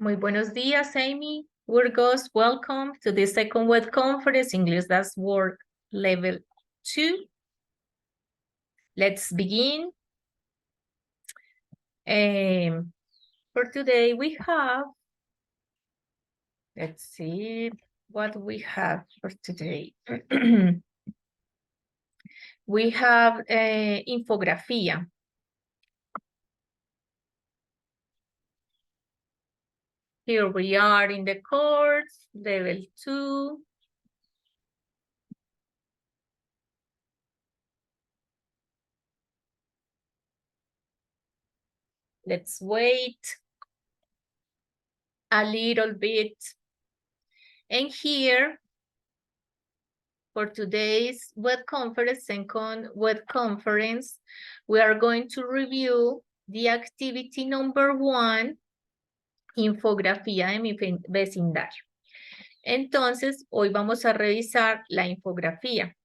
Muy buenos días, Amy. Burgos, welcome to the second web conference, English Does Work Level 2. Let's begin. For today, we have, let's see what we have for today. We have infografía. Here we are in the course, level 2. Let's wait a little bit. And here, for today's web conference, second web conference, we are going to review the activity number 1, infografía de mi vecindario. Entonces, hoy vamos a revisar la infografía.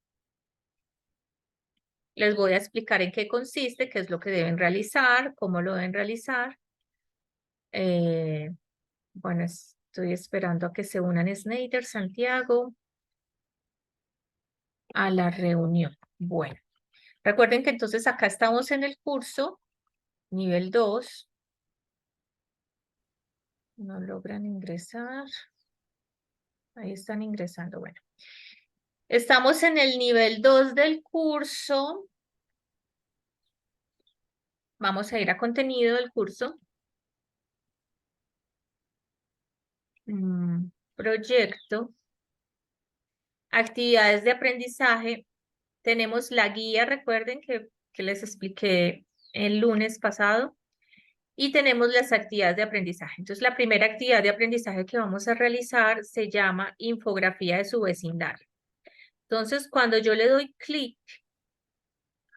Les voy a explicar en qué consiste, qué es lo que deben realizar, cómo lo deben realizar. Bueno, estoy esperando a que se unan Snyder, Santiago, a la reunión. Bueno, recuerden que entonces acá estamos en el curso nivel 2. No logran ingresar. Ahí están ingresando. Bueno. Estamos en el nivel 2 del curso. Vamos a ir a contenido del curso. Proyecto. Actividades de aprendizaje. Tenemos la guía, recuerden que les expliqué el lunes pasado. Y tenemos las actividades de aprendizaje. Entonces, la primera actividad de aprendizaje que vamos a realizar se llama infografía de su vecindario. Entonces, cuando yo le doy clic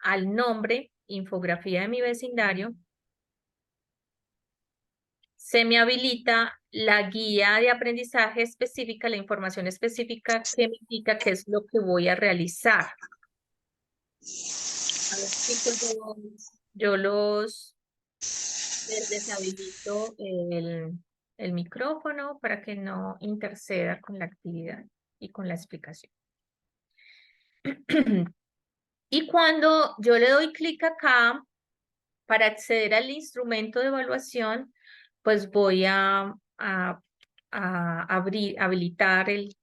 al nombre, infografía de mi vecindario, se me habilita la guía de aprendizaje específica, la información específica que me indica qué es lo que voy a realizar. A ver, chicos, yo les deshabilito el micrófono para que no interceda con la actividad y con la explicación. Y cuando yo le doy clic acá, para acceder al instrumento de evaluación, pues voy a habilitar el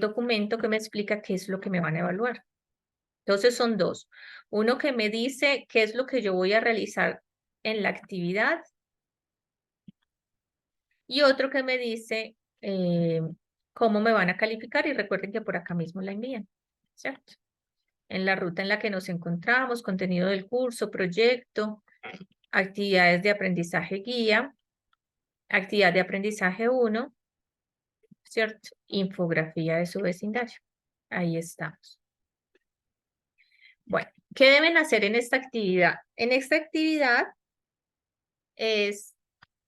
documento que me explica qué es lo que me van a evaluar. Entonces son dos. Uno que me dice qué es lo que yo voy a realizar en la actividad y otro que me dice cómo me van a calificar, y recuerden que por acá mismo la envían, ¿cierto? En la ruta en la que nos encontramos, contenido del curso, proyecto, actividades de aprendizaje guía, actividad de aprendizaje 1, ¿cierto? Infografía de su vecindario. Ahí estamos. Bueno, ¿qué deben hacer en esta actividad? En esta actividad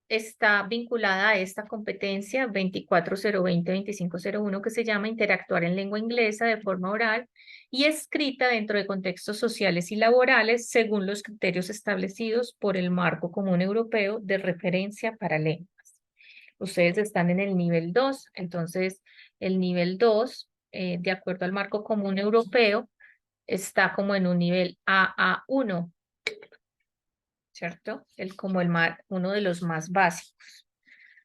está vinculada a esta competencia 24020-2501 que se llama interactuar en lengua inglesa de forma oral y escrita dentro de contextos sociales y laborales según los criterios establecidos por el Marco Común Europeo de Referencia para Lenguas. Ustedes están en el nivel 2, entonces el nivel 2, de acuerdo al Marco Común Europeo, está como en un nivel AA1, ¿cierto? Como uno de los más básicos.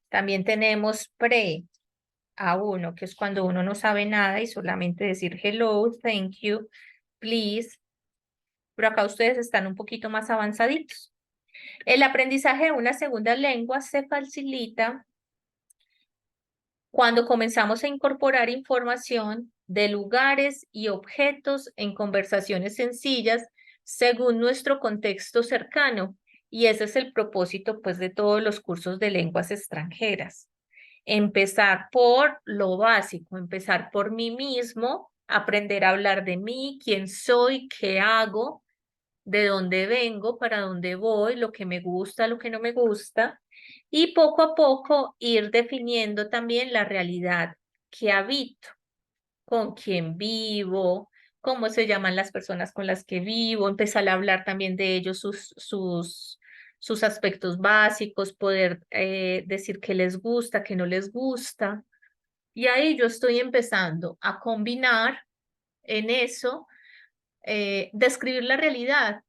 También tenemos pre-A1, que es cuando uno no sabe nada y solamente decir hello, thank you, please. Pero acá ustedes están un poquito más avanzaditos. El aprendizaje de una segunda lengua se facilita cuando comenzamos a incorporar información de lugares y objetos en conversaciones sencillas según nuestro contexto cercano. Y ese es el propósito, pues, de todos los cursos de lenguas extranjeras. Empezar por lo básico, empezar por mí mismo, aprender a hablar de mí, quién soy, qué hago, de dónde vengo, para dónde voy, lo que me gusta, lo que no me gusta, y poco a poco ir definiendo también la realidad que habito, con quién vivo, cómo se llaman las personas con las que vivo, empezar a hablar también de ellos, sus sus aspectos básicos, poder decir qué les gusta, qué no les gusta. Y ahí yo estoy empezando a combinar en eso, describir la realidad.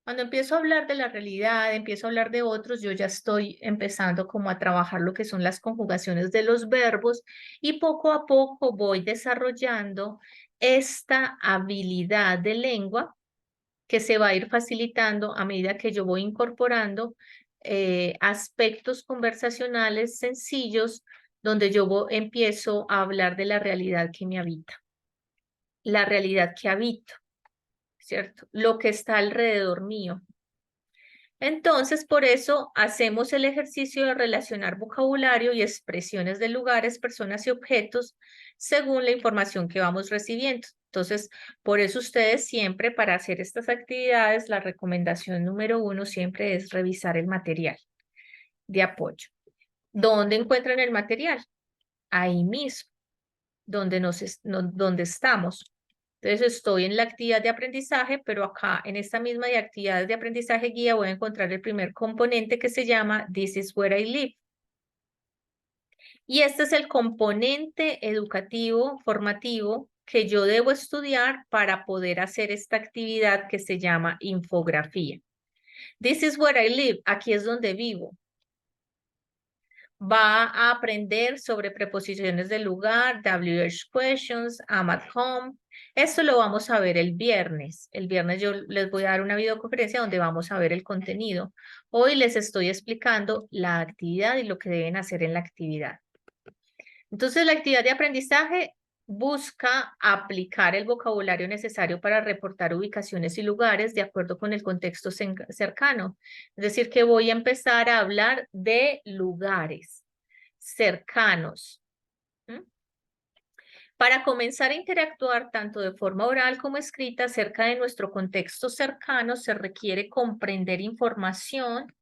Cuando empiezo a hablar de la realidad, empiezo a hablar de otros, yo ya estoy empezando como a trabajar lo que son las conjugaciones de los verbos y poco a poco voy desarrollando esta habilidad de lengua que se va a ir facilitando a medida que yo voy incorporando aspectos conversacionales sencillos donde yo empiezo a hablar de la realidad que me habita, la realidad que habito, ¿cierto? Lo que está alrededor mío. Entonces, por eso hacemos el ejercicio de relacionar vocabulario y expresiones de lugares, personas y objetos según la información que vamos recibiendo. Entonces, por eso ustedes siempre para hacer estas actividades, la recomendación número 1 siempre es revisar el material de apoyo. ¿Dónde encuentran el material? Ahí mismo, donde estamos. Entonces estoy en la actividad de aprendizaje, pero acá en esta misma de actividades de aprendizaje guía voy a encontrar el primer componente que se llama This is where I live. Y este es el componente educativo, formativo, que yo debo estudiar para poder hacer esta actividad que se llama infografía. This is where I live, aquí es donde vivo. Va a aprender sobre preposiciones del lugar, WH questions, I'm at home. Esto lo vamos a ver el viernes. El viernes yo les voy a dar una videoconferencia donde vamos a ver el contenido. Hoy les estoy explicando la actividad y lo que deben hacer en la actividad. Entonces, la actividad de aprendizaje busca aplicar el vocabulario necesario para reportar ubicaciones y lugares de acuerdo con el contexto cercano. Es decir, que voy a empezar a hablar de lugares cercanos. Para comenzar a interactuar tanto de forma oral como escrita acerca de nuestro contexto cercano, se requiere comprender información,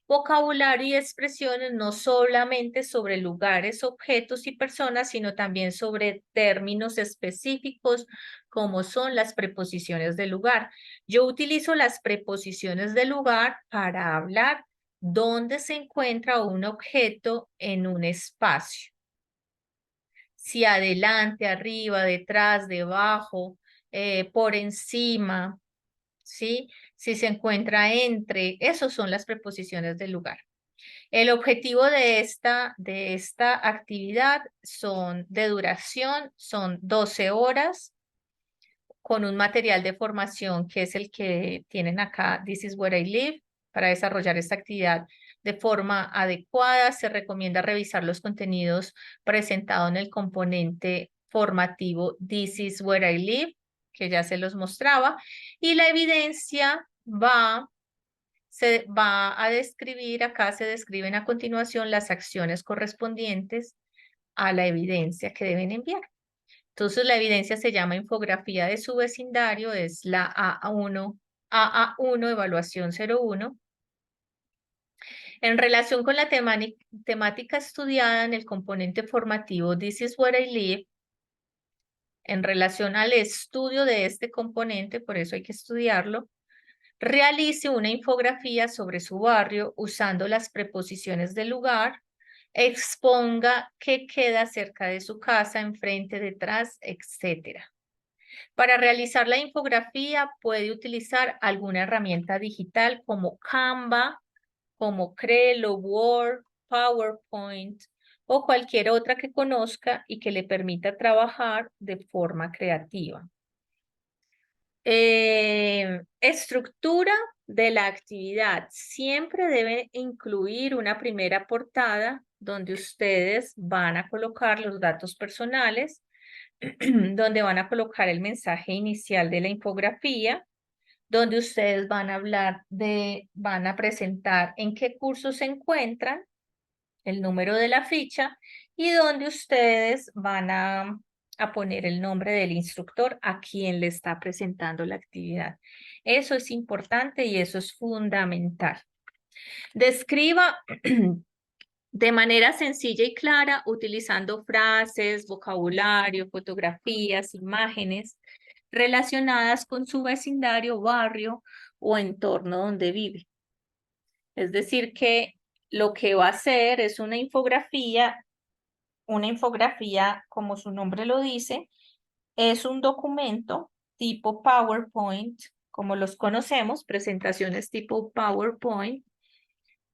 vocabulario y expresiones no solamente sobre lugares, objetos y personas, sino también sobre términos específicos como son las preposiciones de lugar. Yo utilizo las preposiciones de lugar para hablar dónde se encuentra un objeto en un espacio. Si adelante, arriba, detrás, debajo, por encima, ¿sí? Si se encuentra entre, esos son las preposiciones del lugar. El objetivo de esta actividad son de duración, son 12 horas con un material de formación que es el que tienen acá, This is where I live, para desarrollar esta actividad de forma adecuada. Se recomienda revisar los contenidos presentados en el componente formativo This is where I live, que ya se los mostraba, y la evidencia se va a describir, acá se describen a continuación las acciones correspondientes a la evidencia que deben enviar. Entonces la evidencia se llama infografía de su vecindario, es la AA1, evaluación 01. En relación con la temática estudiada en el componente formativo This is where I live, en relación al estudio de este componente, por eso hay que estudiarlo, realice una infografía sobre su barrio usando las preposiciones del lugar, exponga qué queda cerca de su casa, enfrente, detrás, etc. Para realizar la infografía puede utilizar alguna herramienta digital como Canva, como Trello, Word, PowerPoint o cualquier otra que conozca y que le permita trabajar de forma creativa. Estructura de la actividad. Siempre debe incluir una primera portada donde ustedes van a colocar los datos personales, donde van a colocar el mensaje inicial de la infografía, donde ustedes van a hablar van a presentar en qué curso se encuentran, el número de la ficha y donde ustedes van a poner el nombre del instructor a quien le está presentando la actividad. Eso es importante y eso es fundamental. Describa de manera sencilla y clara, utilizando frases, vocabulario, fotografías, imágenes relacionadas con su vecindario, barrio o entorno donde vive. Es decir, que lo que va a hacer es una infografía, como su nombre lo dice, es un documento tipo PowerPoint, como los conocemos, presentaciones tipo PowerPoint,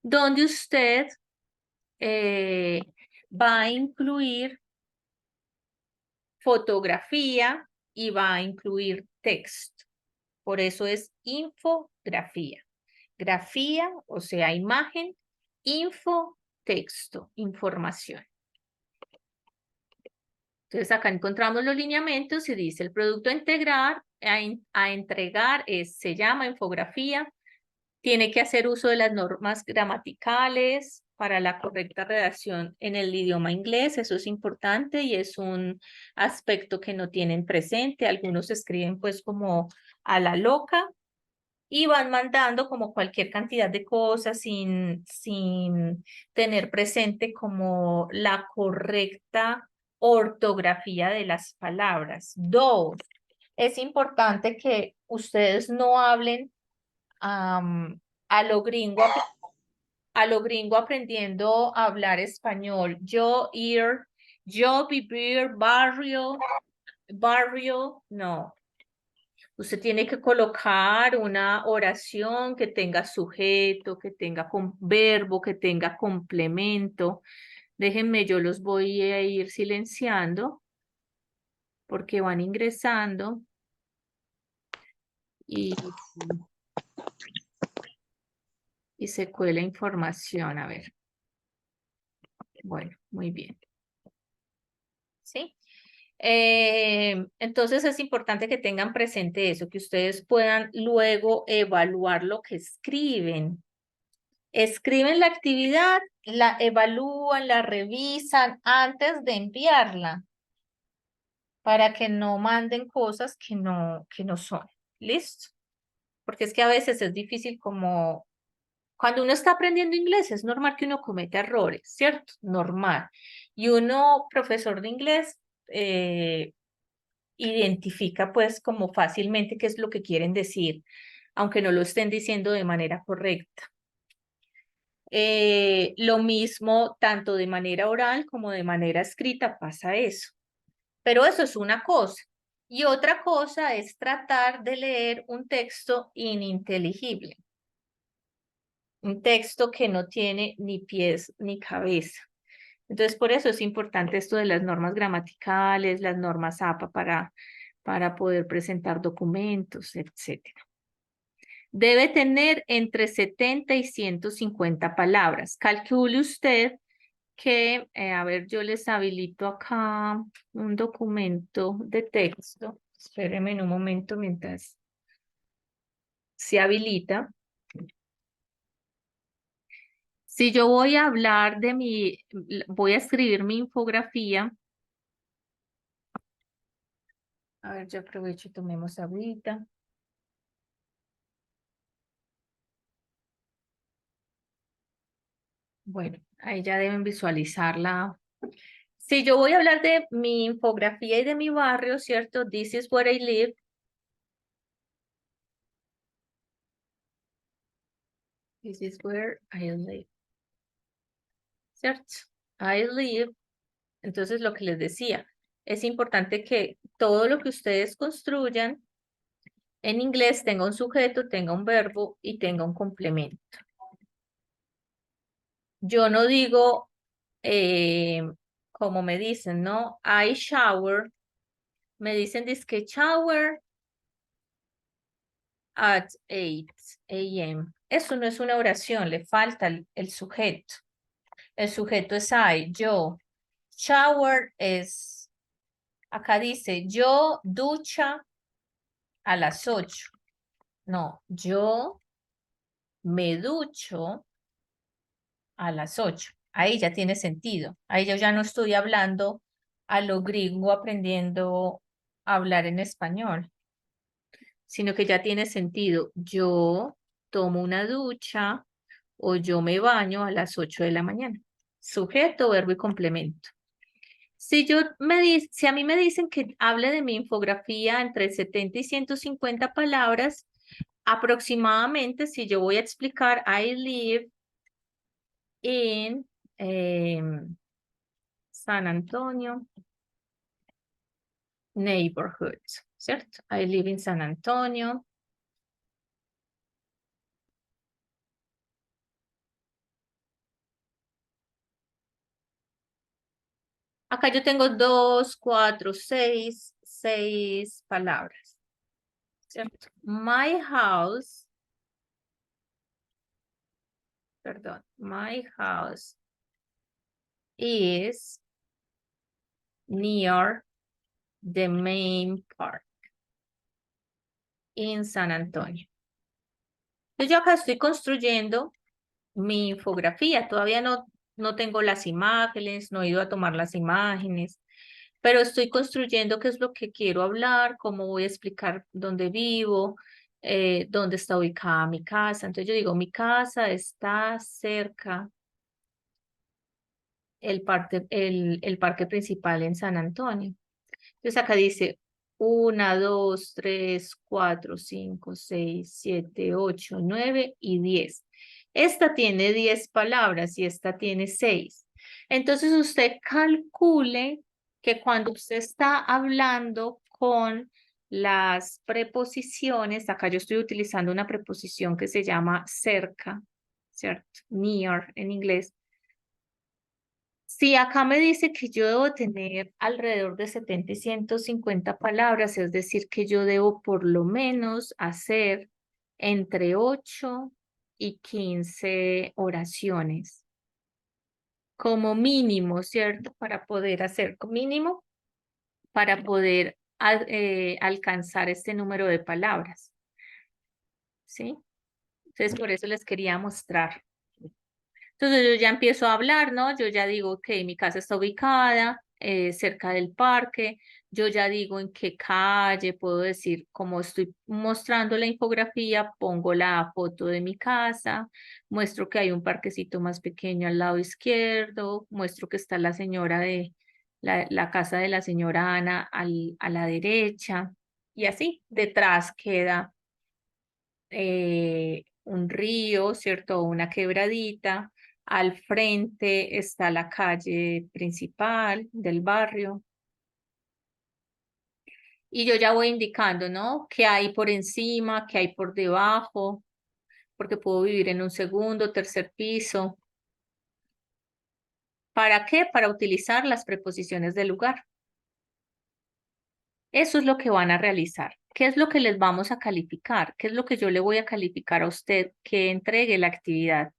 donde usted va a incluir fotografía y va a incluir texto. Por eso es infografía. Grafía, o sea, imagen, info, texto, información. Entonces acá encontramos los lineamientos y dice el producto a integrar, a entregar se llama infografía, tiene que hacer uso de las normas gramaticales para la correcta redacción en el idioma inglés, eso es importante y es un aspecto que no tienen presente. Algunos escriben pues como a la loca y van mandando como cualquier cantidad de cosas sin tener presente como la correcta ortografía de las palabras. Dos, es importante que ustedes no hablen a lo gringo, aprendiendo a hablar español. Yo, vivir, barrio, no. Usted tiene que colocar una oración que tenga sujeto, que tenga verbo, que tenga complemento. Déjenme, yo los voy a ir silenciando porque van ingresando y se cuela información. A ver. Bueno, muy bien. ¿Sí? Entonces es importante que tengan presente eso, que ustedes puedan luego evaluar lo que escriben. Escriben la actividad, la evalúan, la revisan antes de enviarla para que no manden cosas que no son. ¿Listo? Porque es que a veces es difícil como cuando uno está aprendiendo inglés, es normal que uno cometa errores, ¿cierto? Normal. Y uno, profesor de inglés, identifica pues como fácilmente qué es lo que quieren decir, aunque no lo estén diciendo de manera correcta. Lo mismo, tanto de manera oral como de manera escrita, pasa eso. Pero eso es una cosa. Y otra cosa es tratar de leer un texto ininteligible. Un texto que no tiene ni pies ni cabeza. Entonces, por eso es importante esto de las normas gramaticales, las normas APA para poder presentar documentos, etc. Debe tener entre 70 y 150 palabras. Calcule usted que, a ver, yo les habilito acá un documento de texto. Espérenme en un momento mientras se habilita. Si yo voy a hablar voy a escribir mi infografía. A ver, yo aprovecho y tomemos agüita. Bueno, ahí ya deben visualizarla. Si yo voy a hablar de mi infografía y de mi barrio, ¿cierto? This is where I live. This is where I live. ¿Cierto? I live. Entonces, lo que les decía, es importante que todo lo que ustedes construyan en inglés tenga un sujeto, tenga un verbo y tenga un complemento. Yo no digo, como me dicen, ¿no? I shower. Me dicen, que shower at 8 a.m. Eso no es una oración, le falta el sujeto. El sujeto es I, yo. Shower es, acá dice, yo ducha a las 8. No, yo me ducho a las 8. Ahí ya tiene sentido. Ahí yo ya no estoy hablando a lo gringo aprendiendo a hablar en español, sino que ya tiene sentido. Yo tomo una ducha o yo me baño a las 8 de la mañana. Sujeto, verbo y complemento. Si a mí me dicen que hable de mi infografía entre 70 y 150 palabras, aproximadamente, si yo voy a explicar I live in San Antonio neighborhood, ¿cierto? I live in San Antonio. Acá yo tengo 2, 4, 6 palabras, ¿cierto? My house, perdón, my house is near the main park in San Antonio. Entonces yo acá estoy construyendo mi infografía. Todavía no tengo las imágenes, no he ido a tomar las imágenes, pero estoy construyendo qué es lo que quiero hablar, cómo voy a explicar dónde vivo, dónde está ubicada mi casa. Entonces yo digo, mi casa está cerca el parque principal en San Antonio. Entonces acá dice 1, 2, 3, 4, 5, 6, 7, 8, 9 y 10. Esta tiene 10 palabras y esta tiene 6. Entonces usted calcule que cuando usted está hablando con las preposiciones, acá yo estoy utilizando una preposición que se llama cerca, ¿cierto? Near en inglés. Si acá me dice que yo debo tener alrededor de 70 y 150 palabras, es decir, que yo debo por lo menos hacer entre 8 y 15 oraciones, como mínimo, ¿cierto? Para poder hacer, como mínimo, para poder alcanzar este número de palabras, ¿sí? Entonces, por eso les quería mostrar. Entonces yo ya empiezo a hablar, ¿no? Yo ya digo que mi casa está ubicada cerca del parque, yo ya digo en qué calle, puedo decir, como estoy mostrando la infografía, pongo la foto de mi casa, muestro que hay un parquecito más pequeño al lado izquierdo, muestro que está la señora de la casa de la señora Ana a la derecha, y así, detrás queda un río, ¿cierto? Una quebradita. Al frente está la calle principal del barrio. Y yo ya voy indicando, ¿no? ¿Qué hay por encima, qué hay por debajo? Porque puedo vivir en un segundo, tercer piso. ¿Para qué? Para utilizar las preposiciones del lugar. Eso es lo que van a realizar. ¿Qué es lo que les vamos a calificar? ¿Qué es lo que yo le voy a calificar a usted que entregue la actividad?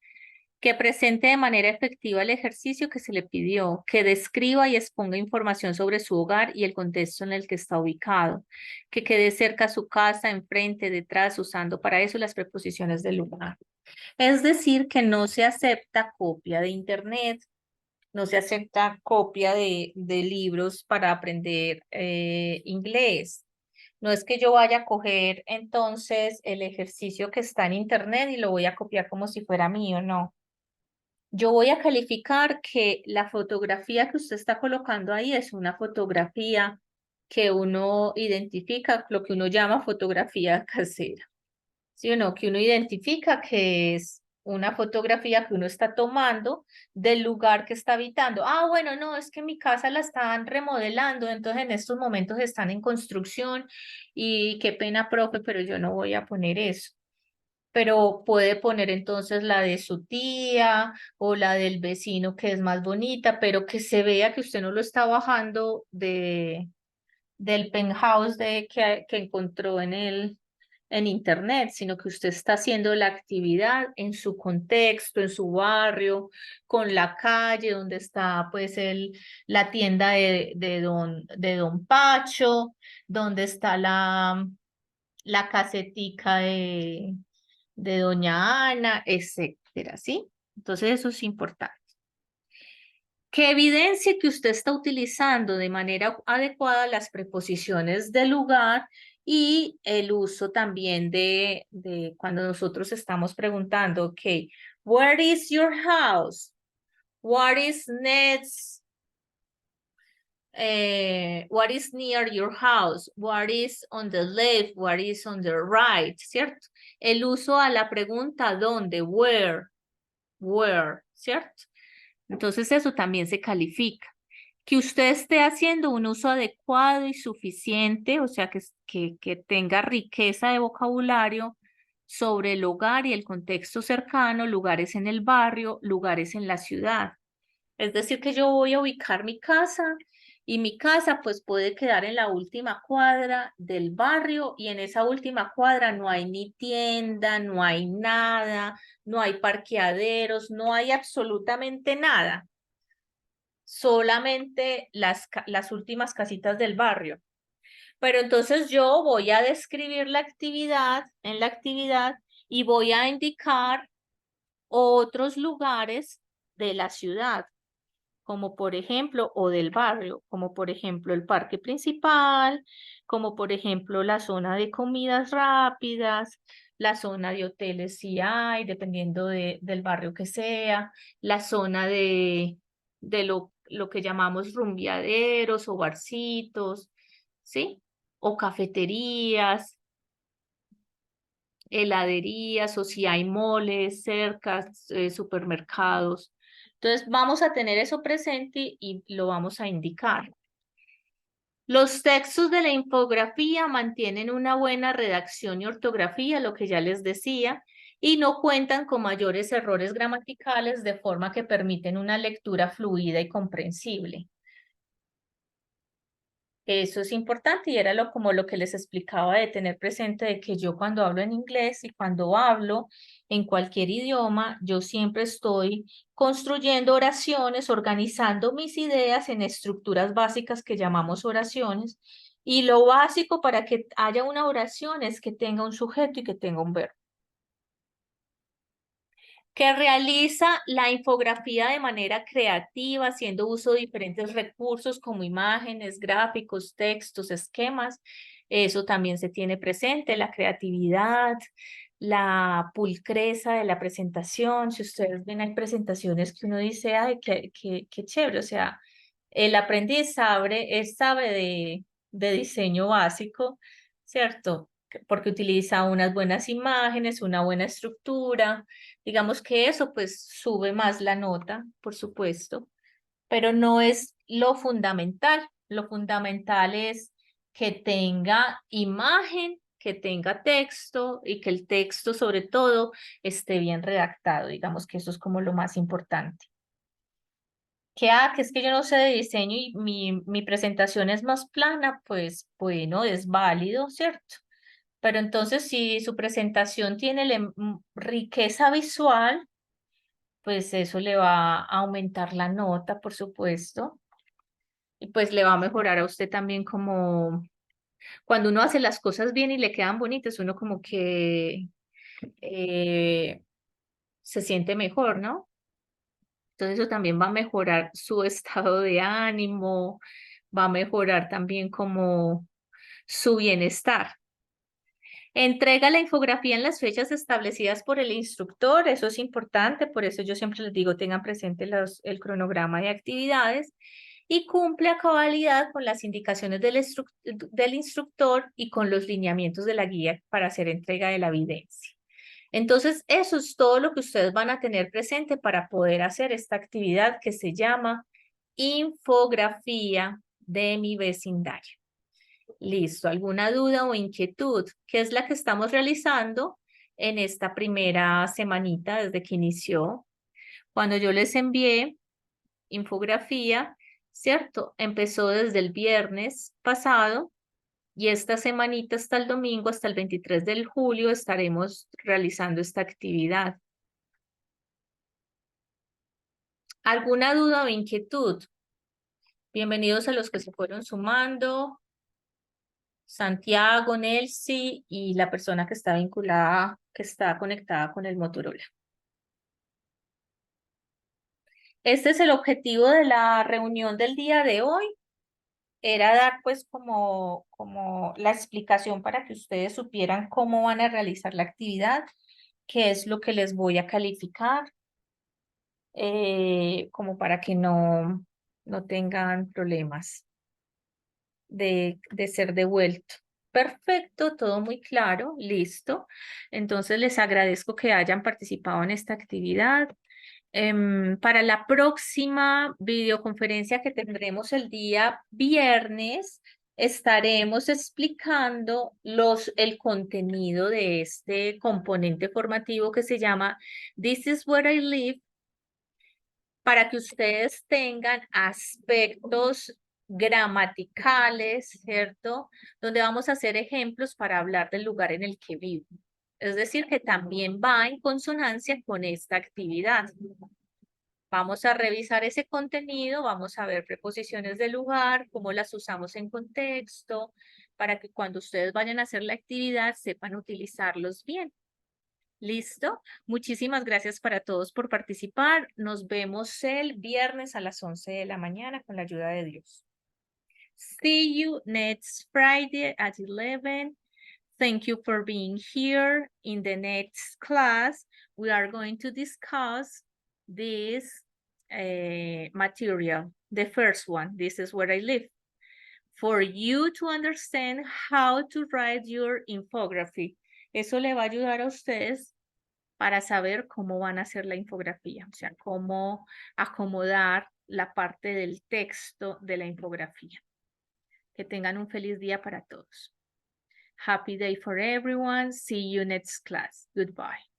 Que presente de manera efectiva el ejercicio que se le pidió, que describa y exponga información sobre su hogar y el contexto en el que está ubicado, que quede cerca a su casa, enfrente, detrás, usando para eso las preposiciones del lugar. Es decir, que no se acepta copia de internet, no se acepta copia de libros para aprender inglés. No es que yo vaya a coger entonces el ejercicio que está en internet y lo voy a copiar como si fuera mío, no. Yo voy a calificar que la fotografía que usted está colocando ahí es una fotografía que uno identifica, lo que uno llama fotografía casera. ¿Sí o no? Que uno identifica que es una fotografía que uno está tomando del lugar que está habitando. Ah, bueno, no, es que mi casa la están remodelando, entonces en estos momentos están en construcción y qué pena, profe, pero yo no voy a poner eso, pero puede poner entonces la de su tía o la del vecino que es más bonita, pero que se vea que usted no lo está bajando del penthouse que encontró en internet, sino que usted está haciendo la actividad en su contexto, en su barrio, con la calle donde está pues la tienda de don Pacho, donde está la casetica de doña Ana, etcétera, ¿sí? Entonces eso es importante. Que evidencie que usted está utilizando de manera adecuada las preposiciones del lugar y el uso también de cuando nosotros estamos preguntando, ok, where is your house? What is next? What is near your house? What is on the left? What is on the right? ¿Cierto? El uso a la pregunta ¿dónde? Where. where, ¿cierto? Entonces eso también se califica. Que usted esté haciendo un uso adecuado y suficiente, o sea, que tenga riqueza de vocabulario sobre el hogar y el contexto cercano, lugares en el barrio, lugares en la ciudad. Es decir, que yo voy a ubicar mi casa y mi casa pues puede quedar en la última cuadra del barrio y en esa última cuadra no hay ni tienda, no hay nada, no hay parqueaderos, no hay absolutamente nada, solamente las últimas casitas del barrio. Pero entonces yo voy a describir la actividad en la actividad y voy a indicar otros lugares de la ciudad como por ejemplo, o del barrio, como por ejemplo el parque principal, como por ejemplo la zona de comidas rápidas, la zona de hoteles si hay, dependiendo del barrio que sea, la zona de lo que llamamos rumbeaderos o barcitos, ¿sí? O cafeterías, heladerías o si hay moles cerca, supermercados. Entonces vamos a tener eso presente y lo vamos a indicar. Los textos de la infografía mantienen una buena redacción y ortografía, lo que ya les decía, y no cuentan con mayores errores gramaticales de forma que permiten una lectura fluida y comprensible. Eso es importante y era como lo que les explicaba de tener presente de que yo cuando hablo en inglés y cuando hablo en cualquier idioma, yo siempre estoy construyendo oraciones, organizando mis ideas en estructuras básicas que llamamos oraciones. Y lo básico para que haya una oración es que tenga un sujeto y que tenga un verbo. Que realiza la infografía de manera creativa, haciendo uso de diferentes recursos como imágenes, gráficos, textos, esquemas. Eso también se tiene presente, la creatividad, la pulcreza de la presentación. Si ustedes ven, hay presentaciones que uno dice, ay, qué chévere. O sea, el aprendiz sabe de diseño básico, ¿cierto? Porque utiliza unas buenas imágenes, una buena estructura. Digamos que eso pues sube más la nota, por supuesto, pero no es lo fundamental. Lo fundamental es que tenga imagen, que tenga texto y que el texto sobre todo esté bien redactado. Digamos que eso es como lo más importante. Que es que yo no sé de diseño y mi presentación es más plana, pues bueno, es válido, ¿cierto? Pero entonces si su presentación tiene riqueza visual, pues eso le va a aumentar la nota, por supuesto, y pues le va a mejorar a usted también como cuando uno hace las cosas bien y le quedan bonitas, uno como que eh, se siente mejor, ¿no? Entonces eso también va a mejorar su estado de ánimo, va a mejorar también como su bienestar. Entrega la infografía en las fechas establecidas por el instructor, eso es importante, por eso yo siempre les digo tengan presente el cronograma de actividades y cumple a cabalidad con las indicaciones del instructor y con los lineamientos de la guía para hacer entrega de la evidencia. Entonces, eso es todo lo que ustedes van a tener presente para poder hacer esta actividad que se llama infografía de mi vecindario. Listo, ¿alguna duda o inquietud? ¿Qué es la que estamos realizando en esta primera semanita desde que inició? Cuando yo les envié infografía, ¿cierto? Empezó desde el viernes pasado y esta semanita hasta el domingo, hasta el 23 de julio, estaremos realizando esta actividad. ¿Alguna duda o inquietud? Bienvenidos a los que se fueron sumando. Santiago, Nelsi y la persona que está vinculada, que está conectada con el Motorola. Este es el objetivo de la reunión del día de hoy. Era dar pues como la explicación para que ustedes supieran cómo van a realizar la actividad, qué es lo que les voy a calificar, como para que no tengan problemas de ser devuelto. Perfecto, todo muy claro, listo. Entonces les agradezco que hayan participado en esta actividad. Para la próxima videoconferencia que tendremos el día viernes, estaremos explicando el contenido de este componente formativo que se llama This is Where I Live, para que ustedes tengan aspectos gramaticales, ¿cierto? Donde vamos a hacer ejemplos para hablar del lugar en el que vivo. Es decir, que también va en consonancia con esta actividad. Vamos a revisar ese contenido, vamos a ver preposiciones de lugar, cómo las usamos en contexto, para que cuando ustedes vayan a hacer la actividad sepan utilizarlos bien. ¿Listo? Muchísimas gracias para todos por participar. Nos vemos el viernes a las 11 de la mañana con la ayuda de Dios. See you next Friday at 11. Thank you for being here. In the next class, we are going to discuss this material. The first one, This is Where I Live. For you to understand how to write your infography. Eso le va a ayudar a ustedes para saber cómo van a hacer la infografía, o sea, cómo acomodar la parte del texto de la infografía. Que tengan un feliz día para todos. Happy day for everyone. See you next class. Goodbye.